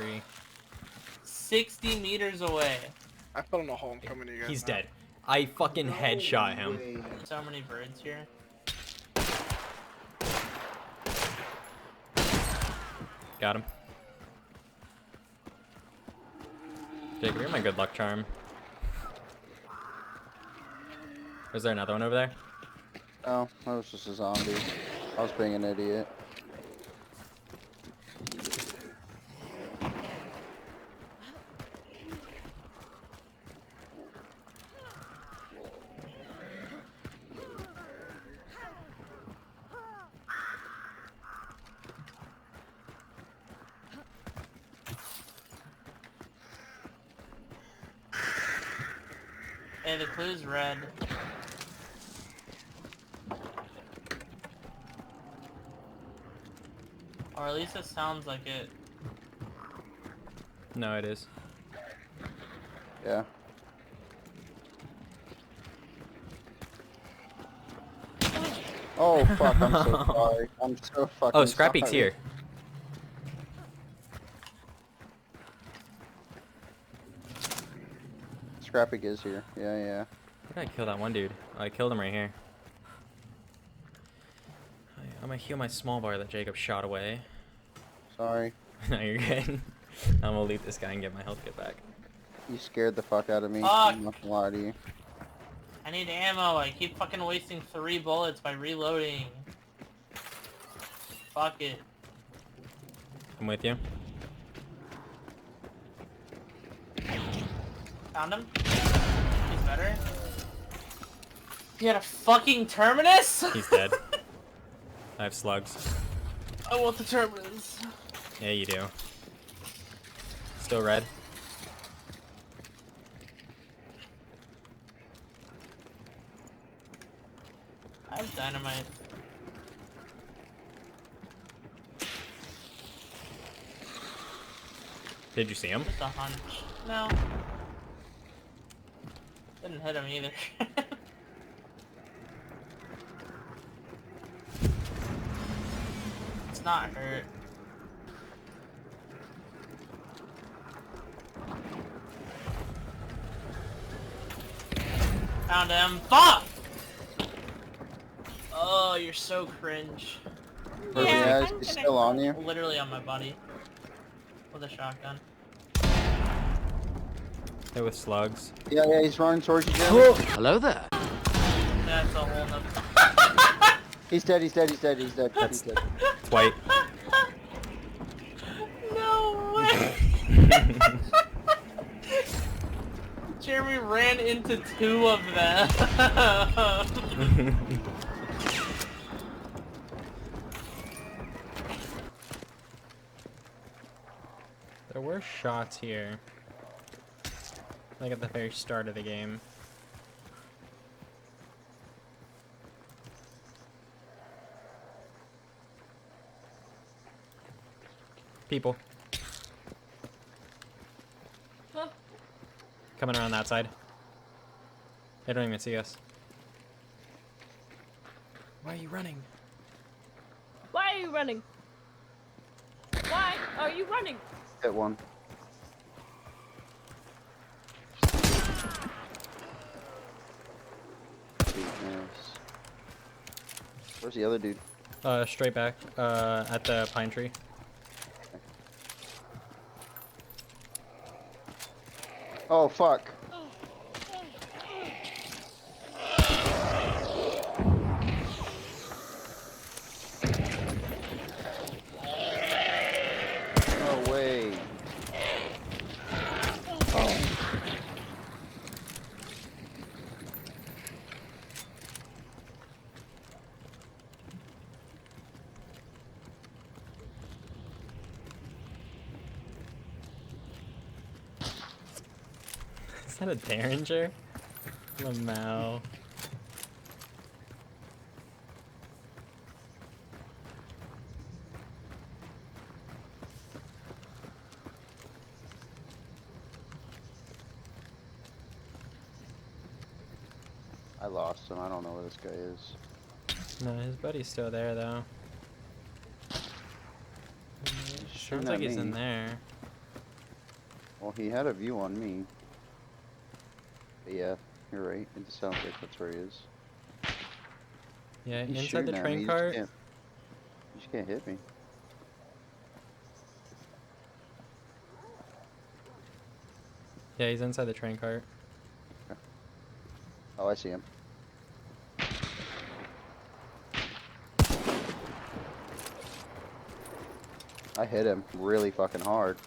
tree. 60 meters away. I fell in a hole. I'm coming to you guys. He's now. dead. I fucking headshot him. There's so many birds here. Got him. Jake, you're my good luck charm. Was there another one over there? Oh, that was just a zombie. I was being an idiot. Hey, the clue's red. Or at least it sounds like it. No, it is. Yeah. Oh fuck, I'm so sorry. I'm so fucking Oh, Scrappy's sorry. here. Scrappy is here. Yeah, yeah. How did I kill that one dude? Oh, I killed him right here. I'm gonna heal my small bar that Jacob shot away. Sorry. No, you're good. I'm gonna leave this guy and get my health kit back. You scared the fuck out of me. Fuck. I'm not gonna lie to you. I need ammo. I keep fucking wasting 3 bullets by reloading. Fuck it. I'm with you. Found him? He's better. You had a fucking terminus? He's dead. I have slugs. I want the terminus. Yeah, you do. Still red. I have dynamite. Did you see him? Just a hunch. No. Didn't hit him either. It's not hurt. Found him. Fuck! Oh, you're so cringe. Yeah, is he still on you? Literally on my body. With a shotgun. Hit with slugs. Yeah, yeah, he's running towards you, Jeremy. Hello there. That's a whole nother. He's dead, he's dead, he's dead, he's dead. He's dead. It's white. No way! Jeremy ran into 2 of them. There were shots here. Like at the very start of the game. People. Huh? Coming around that side. They don't even see us. Why are you running? Why are you running? Why are you running? Hit one. Nice. Where's the other dude? Straight back, at the pine tree. Oh fuck. No way. Is that a Derringer? Lamau. I lost him. I don't know where this guy is. No, his buddy's still there though. Shooting Sounds like at he's in me. there. Well, he had a view on me. But yeah, you're right. It sounds like that's where he is. Yeah, He's inside the shooting at train me, cart. You just can't hit me. Yeah, he's inside the train cart. Oh, I see him. I hit him really fucking hard.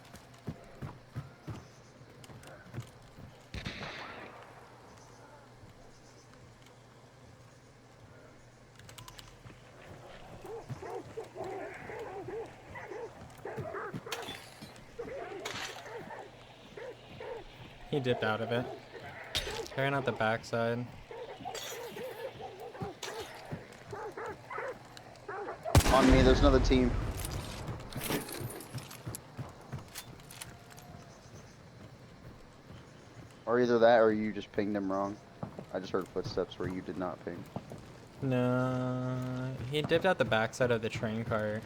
He dipped out of it. Carrying out the backside. On me, there's another team. Or either that or you just pinged him wrong. I just heard footsteps where you did not ping. No, he dipped out the backside of the train cart.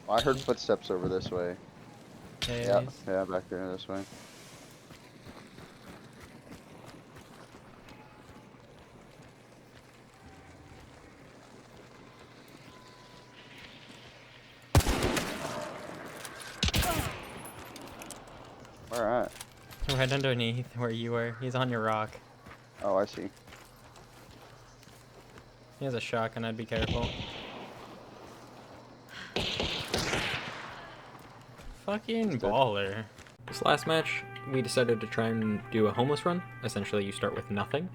Oh, I heard footsteps over this way. Yeah, Yeah, back there this way. Where at? right underneath where you were. He's on your rock. Oh, I see. He has a shotgun. I'd be careful. Fucking baller. This last match, we decided to try and do a homeless run. Essentially, you start with nothing,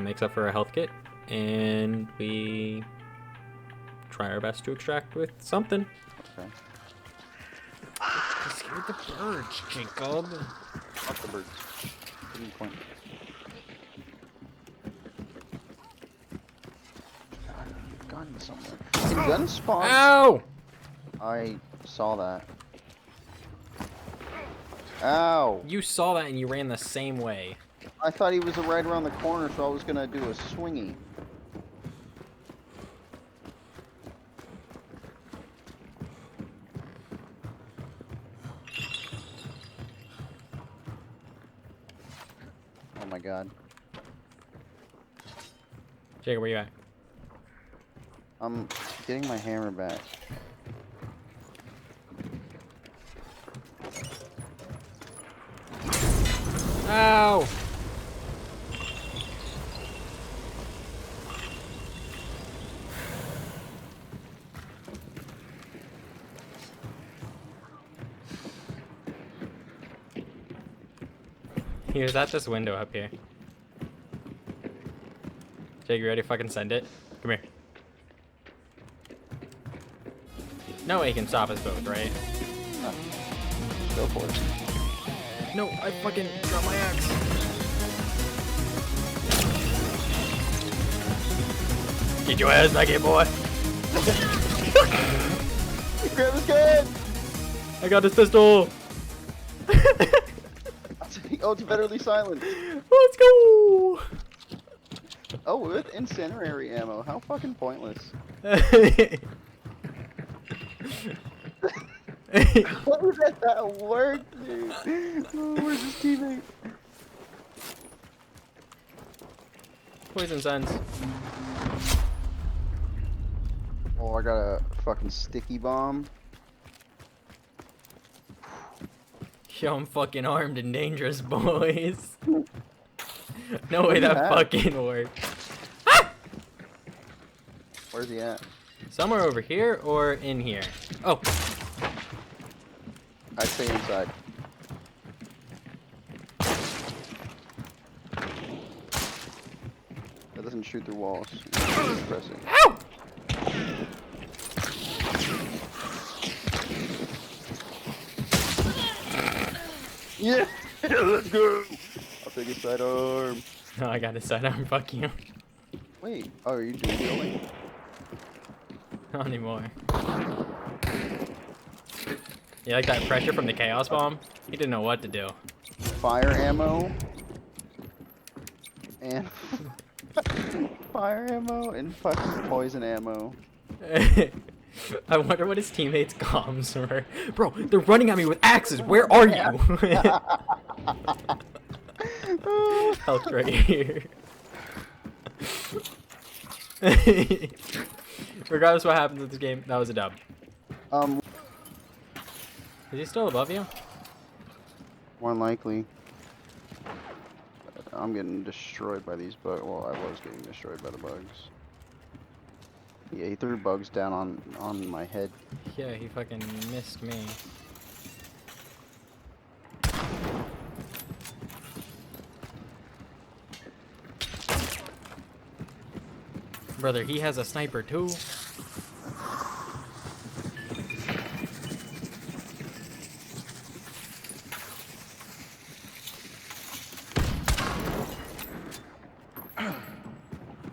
except for a health kit, and we try our best to extract with something. Okay. I scared the birds, Jacob. Fuck the birds. Good point. God, gun somewhere. Did gun spawn? Ow! I saw that. Ow! You saw that and you ran the same way. I thought he was right around the corner, so I was gonna do a swingy. Oh my god. Jacob, where you at? I'm getting my hammer back. Ow! He was at this window up here. Jake, you ready to fucking send it? Come here. No way he can stop us both, right? Go for it. No, I fucking dropped my axe. Get your ass back here, boy. Grab his gun! I got his pistol. Oh, it's betterly silent. Let's go. Oh, with incendiary ammo. How fucking pointless. What was that work, dude? Oh, where's his teammate? Poison sense. Oh, I got a fucking sticky bomb. Yo, I'm fucking armed and dangerous, boys. No way What do you that have? fucking worked. Where's he at? Somewhere over here or in here. Oh. I'd say inside. That doesn't shoot through walls. It's pressing. Ow! Yeah! Let's go! I'll take his sidearm. No, I got his sidearm. Fuck you. Wait. Oh, are you doing healing? Not anymore. You like that pressure from the chaos bomb? He didn't know what to do. Fire ammo. And... fire ammo and fucking poison ammo. I wonder what his teammates' comms were. Bro, they're running at me with axes. Where are you? Health right here. Regardless of what happens with this game, that was a dub. Is he still above you? More than likely. I'm getting destroyed by these bugs. Well, I was getting destroyed by the bugs. Yeah, he threw bugs down on my head. Yeah, he fucking missed me. Brother, he has a sniper too.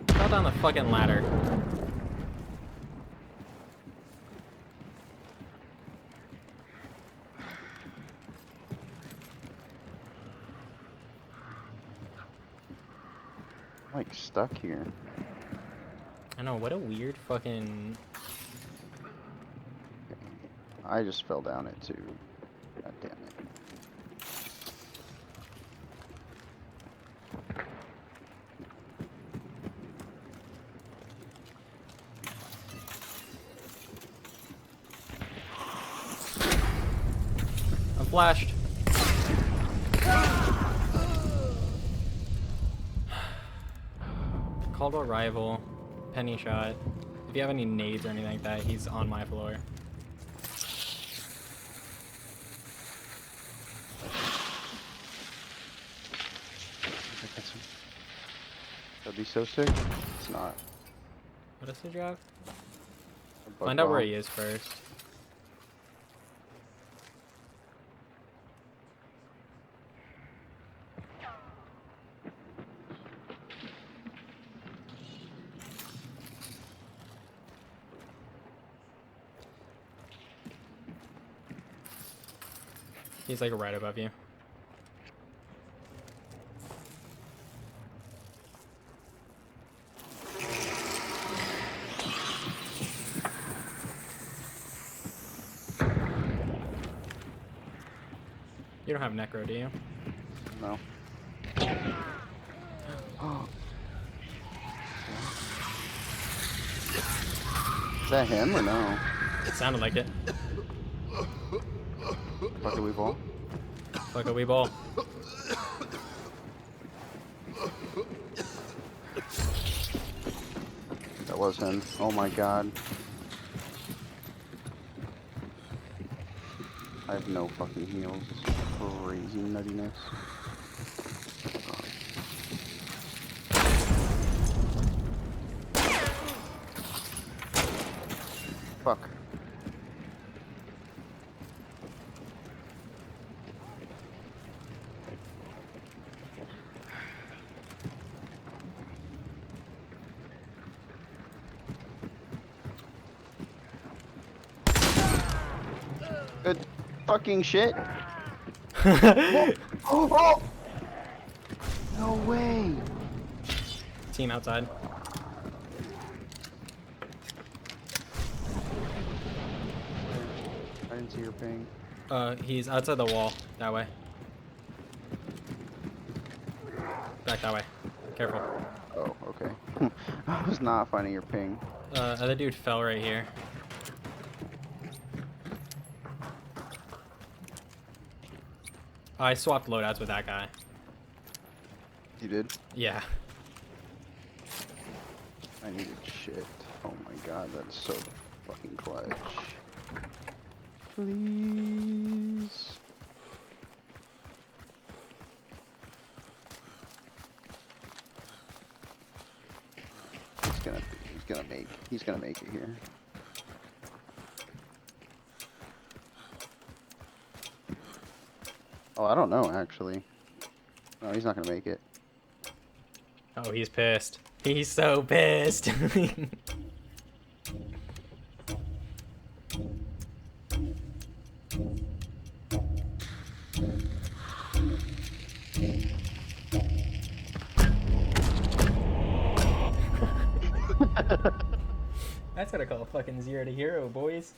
Fell down the fucking ladder. I'm like stuck here. I know, what a weird fucking... I just fell down it too. God damn it. I'm flashed. Called a rival. Penny shot. If you have any nades or anything like that, he's on my floor. That'd be so sick. It's not. What does he drop? A bug Find out where bomb. he is first. He's like right above you. You don't have necro, do you? No. Is that him or no? It sounded like it. Fuck a weeball. Like a wee ball. That was him. Oh my god. I have no fucking heals. This is crazy nuttiness. Fuck. Good fucking shit. Oh! No way. Team outside. I didn't see your ping. He's outside the wall. That way. Back that way. Careful. Oh, okay. I was not finding your ping. Other dude fell right here. I swapped loadouts with that guy. You did? Yeah. I needed shit. Oh my god, that's so fucking clutch. Please. He's gonna make it here. Oh, I don't know actually. No, he's not gonna make it. Oh, he's pissed. He's so pissed. That's what I call a fucking 0 to hero, boys.